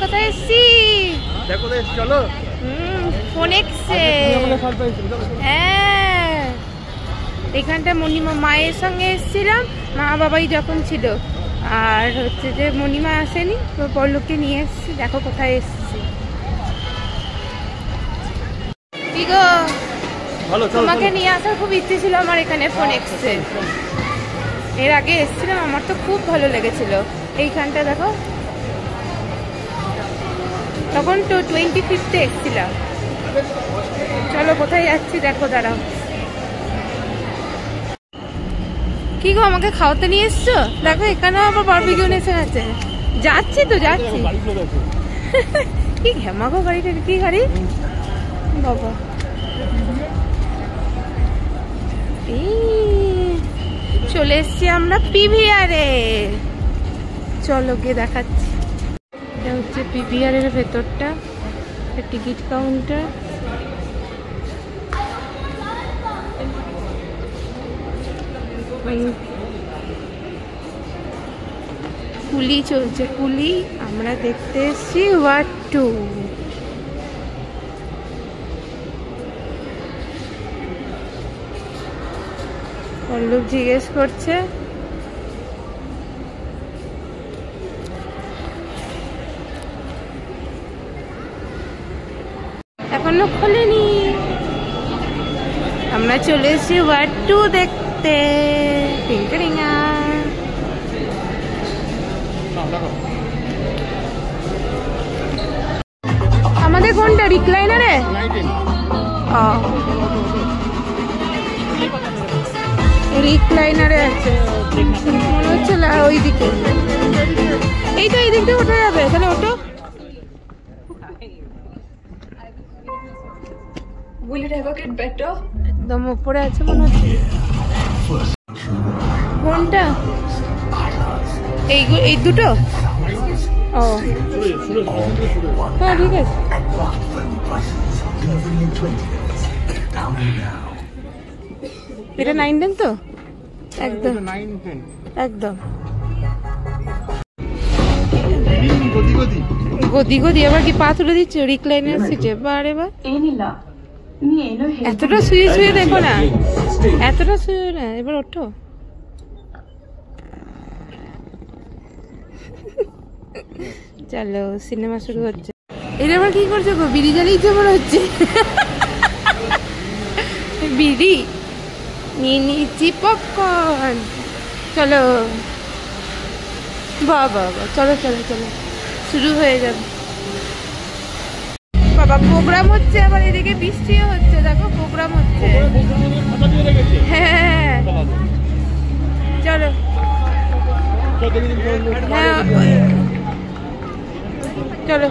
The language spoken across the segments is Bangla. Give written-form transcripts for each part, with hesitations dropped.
কোথায় এসছি দেখো চলো ফোনেক্সে। হ্যাঁ এখানটা মণিমা মায়ের সঙ্গে এসেছিলাম, মা বাবাই যখন ছিল, আর হচ্ছে যে মণিমা আসেনি তো পল্লবকে নিয়ে এসেছি। দেখো কোথায় এসেছি। কি গো তোমাকে নিয়ে আসার খুব ইচ্ছে ছিল আমার এখানে ফোনেক্সে। এর আগে এসেছিলাম, আমার তো খুব ভালো লেগেছিল এইখানটা। দেখো তখন তো 25 এসেছিলাম। চলো কোথায় যাচ্ছি দেখো, দাঁড়াও। কি গো আমাকে খাওয়াতে নিয়ে এসছো? দেখো এখানে আবার বারবিকিউ এসে আছে। যাচ্ছি তো যাচ্ছি। কি ঘেমাগো গাড়িটা, কি গাড়ি বাবা। চলে এসছি আমরা পিভিআরে। চলো গিয়ে দেখাচ্ছি। এটা হচ্ছে পিভিআরের ভেতরটা, টিকিট কাউন্টার। কুলি চলছে, কুলি। আমরা দেখতে এসছি ওয়ার্ড 2। পল্লব জিজ্ঞেস করছে এখনো খোলেনি। আমরা চলে এসেছি ওয়ার্ড 2 দেখতে। টিঙ্কারিঙা আমাদের কোনটা রিক্লাইনারে? রিক্লাইনারে আছে মনে হচ্ছে। ওইদিকে এই তো এই দিক দিয়ে ওঠা যাবে, তাহলে ওটো। একদম উপরে আছে মনে হচ্ছে। কোনটা? এই দুটো? ও হ্যাঁ ঠিক আছে। এটা 9-10 তো একদম একদম গদি গদি। আবার কি পা তুলে দিচ্ছ রিক্লাইনার সিটে? বারে বা এতটা শুয়ে শুয়ে দেখো না, এতটা শুয়ে না। এবার ওঠো। চলো সিনেমা শুরু হচ্ছে। এটা আবার কি করছো গো? বিড়ি জ্বালিয়েছে মনে হচ্ছে। বিড়ি নিয়ে নিচ্ছি, পপকর্ন। চলো বাবা, চলো চলো চলো, শুরু হয়ে যাবে। বাবা প্রোগ্রাম হচ্ছে, আবার এদিকে বৃষ্টিও হচ্ছে। দেখো প্রোগ্রাম হচ্ছে। হ্যাঁ চলো। হ্যাঁ চলো।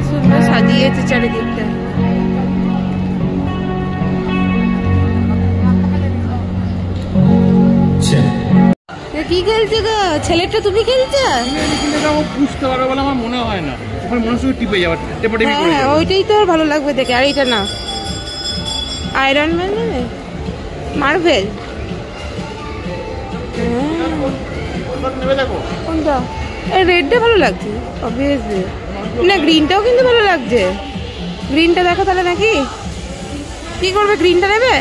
সুন্দর সাজিয়েছে চারিদিকটা। কি খেলছো গো? ছেলেটা তুমি খেলছো? বুঝতে পারবে বলে আমার মনে হয় না। হ্যাঁ ওইটাই তো ভালো লাগবে দেখে। আর এইটা না, আয়রন ম্যান নেবে, মার্ভেল। কোনটা? এই রেডটা ভালো লাগছে অবভিয়াসলি। না গ্রিনটাও কিন্তু ভালো লাগছে। গ্রিনটা দেখো তাহলে নাকি কি করবে? গ্রিনটা নেবে?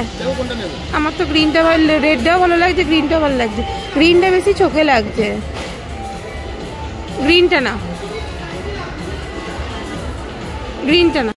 আমার তো গ্রিনটা ভালো, রেডটাও ভালো লাগছে, গ্রিনটাও ভালো লাগছে। গ্রিনটা বেশি চোখে লাগছে, গ্রিনটা না, গ্রিনটা না।